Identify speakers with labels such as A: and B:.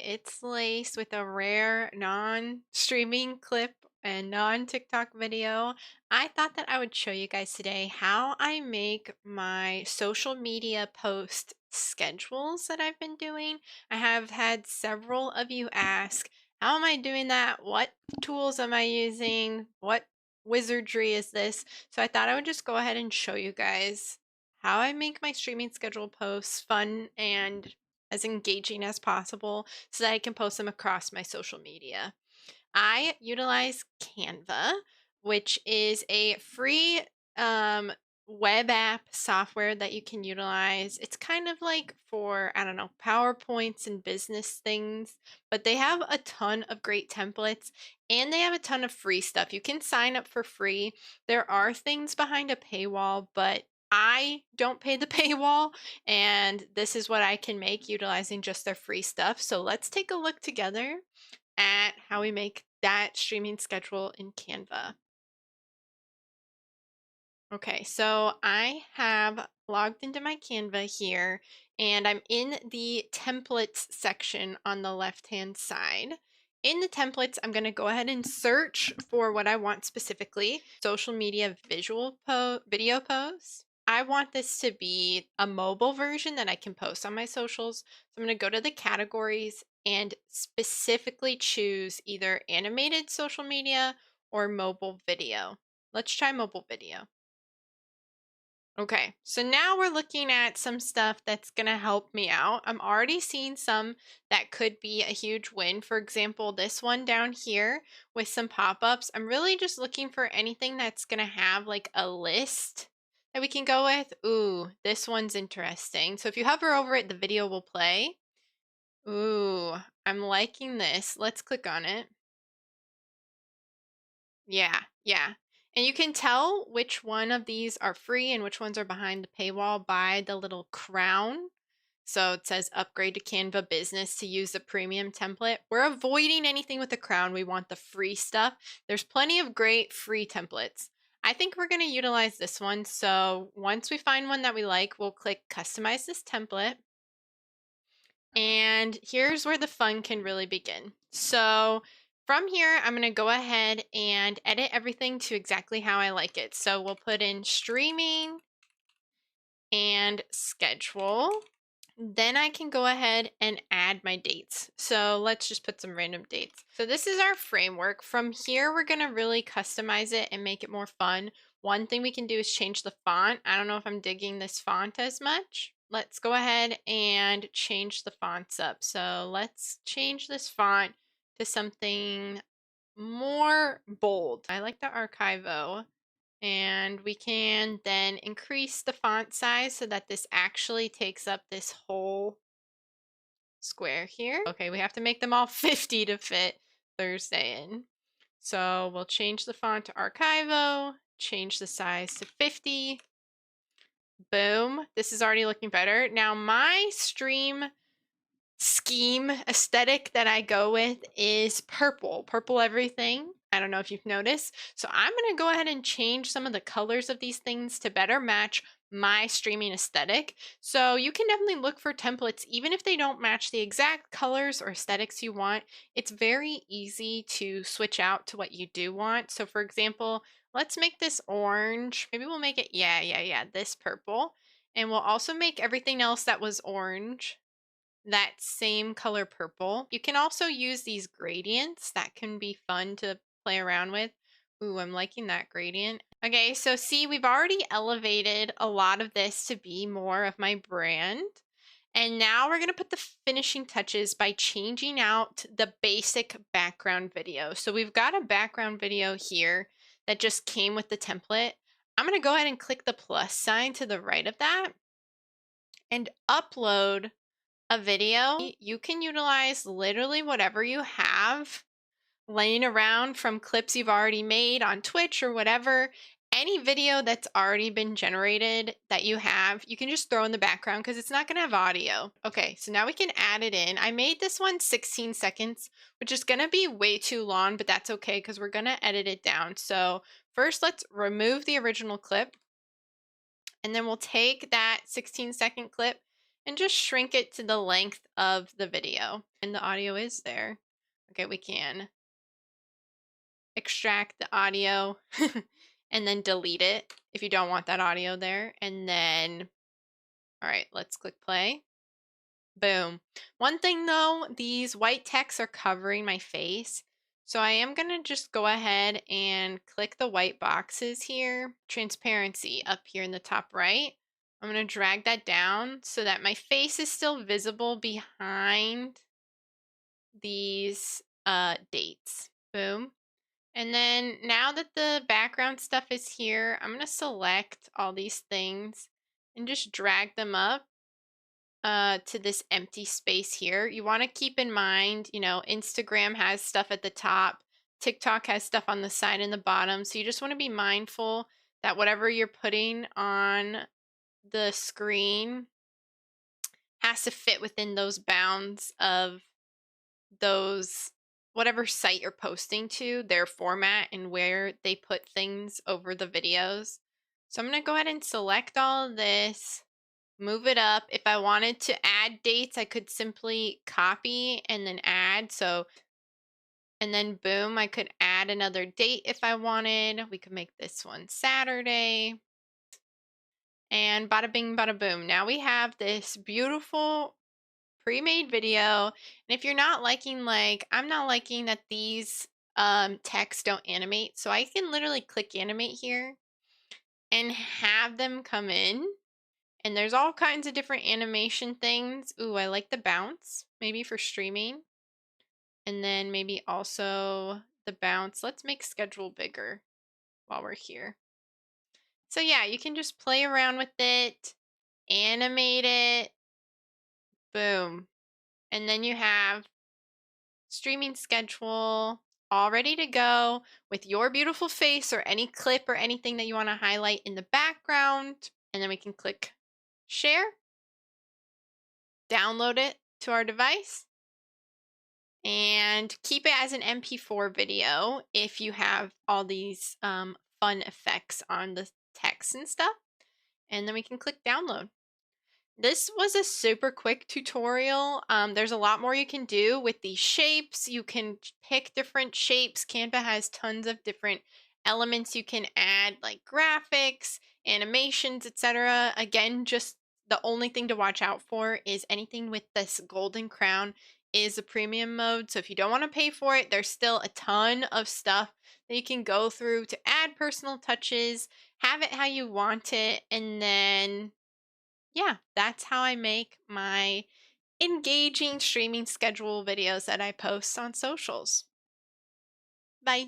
A: it's laced with a rare non-streaming clip and non-TikTok video. I thought that I would show you guys today how I make my social media post schedules that I've been doing. I have had several of you ask, how am I doing that? What tools am I using? What wizardry is this? So I thought I would just go ahead and show you guys how I make my streaming schedule posts fun and as engaging as possible so that I can post them across my social media. I utilize Canva, which is a free um, web app software that you can utilize. It's kind of like for, I don't know, PowerPoints and business things, but they have a ton of great templates and they have a ton of free stuff. You can sign up for free. There are things behind a paywall, but I don't pay the paywall, and this is what I can make utilizing just their free stuff. So let's take a look together at how we make that streaming schedule in Canva. Okay, so I have logged into my Canva here and I'm in the templates section on the left-hand side. In the templates, I'm going to go ahead and search for what I want specifically. Social media video posts. I want this to be a mobile version that I can post on my socials. So I'm going to go to the categories and specifically choose either animated social media or mobile video. Let's try mobile video. Okay, so now we're looking at some stuff that's going to help me out. I'm already seeing some that could be a huge win. For example, this one down here with some pop-ups. I'm really just looking for anything that's going to have like a list that we can go with. Ooh, this one's interesting. So if you hover over it, the video will play. Ooh, I'm liking this. Let's click on it. Yeah. And you can tell which one of these are free and which ones are behind the paywall by the little crown. So it says upgrade to Canva Business to use the premium template. We're avoiding anything with the crown. We want the free stuff. There's plenty of great free templates. I think we're going to utilize this one. So once we find one that we like, we'll click customize this template. And here's where the fun can really begin. So from here, I'm going to go ahead and edit everything to exactly how I like it. So we'll put in streaming and schedule. Then I can go ahead and add my dates. So let's just put some random dates. So this is our framework. From here, we're going to really customize it and make it more fun. One thing we can do is change the font. I don't know if I'm digging this font as much. Let's go ahead and change the fonts up. So let's change this font to something more bold. I like the Archivo. And we can then increase the font size so that this actually takes up this whole square here. Okay, we have to make them all 50 to fit Thursday in. So we'll change the font to Archivo, change the size to 50. Boom. This is already looking better. Now my stream scheme aesthetic that I go with is purple everything. I don't know if you've noticed. So I'm going to go ahead and change some of the colors of these things to better match my streaming aesthetic. So you can definitely look for templates, even if they don't match the exact colors or aesthetics you want. It's very easy to switch out to what you do want. So for example, let's make this orange. Maybe we'll make it, this purple. And we'll also make everything else that was orange that same color purple. You can also use these gradients. That can be fun to play around with. Ooh, I'm liking that gradient. Okay, so see, we've already elevated a lot of this to be more of my brand. And now we're going to put the finishing touches by changing out the basic background video. So we've got a background video here that just came with the template. I'm going to go ahead and click the plus sign to the right of that and upload a video. You can utilize literally whatever you have laying around from clips you've already made on Twitch or whatever. Any video that's already been generated that you have, you can just throw in the background because it's not going to have audio. Okay, so now we can add it in. I made this one 16 seconds, which is going to be way too long, but that's okay because we're going to edit it down. So first, let's remove the original clip. And then we'll take that 16-second clip and just shrink it to the length of the video. And the audio is there. Okay, we can extract the audio and then delete it if you don't want that audio there. And then, all right, let's click play. Boom. One thing though, these white texts are covering my face. So I am going to just go ahead and click the white boxes here, transparency up here in the top right. I'm going to drag that down so that my face is still visible behind these dates. Boom. And then now that the background stuff is here, I'm going to select all these things and just drag them up to this empty space here. You want to keep in mind, you know, Instagram has stuff at the top, TikTok has stuff on the side and the bottom. So you just want to be mindful that whatever you're putting on the screen has to fit within those bounds of those, whatever site you're posting to, their format and where they put things over the videos. So I'm going to go ahead and select all of this, move it up. If I wanted to add dates, I could simply copy and then add. So, and then boom, I could add another date if I wanted. We could make this one Saturday. And bada bing, bada boom. Now we have this beautiful pre-made video. And if you're not liking, like, I'm not liking that these texts don't animate. So I can literally click animate here and have them come in. And there's all kinds of different animation things. Ooh, I like the bounce, maybe for streaming. And then maybe also the bounce. Let's make schedule bigger while we're here. So yeah, you can just play around with it, animate it, boom. And then you have streaming schedule all ready to go with your beautiful face or any clip or anything that you want to highlight in the background. And then we can click share, download it to our device, and keep it as an MP4 video if you have all these fun effects on the text and stuff. And then we can click download. This was a super quick tutorial. There's a lot more you can do with these shapes. You can pick different shapes. Canva has tons of different elements you can add, like graphics, animations, etc. Again, just the only thing to watch out for is anything with this golden crown is a premium mode. So if you don't want to pay for it, there's still a ton of stuff that you can go through to add personal touches, have it how you want it, and then yeah, that's how I make my engaging streaming schedule videos that I post on socials. Bye.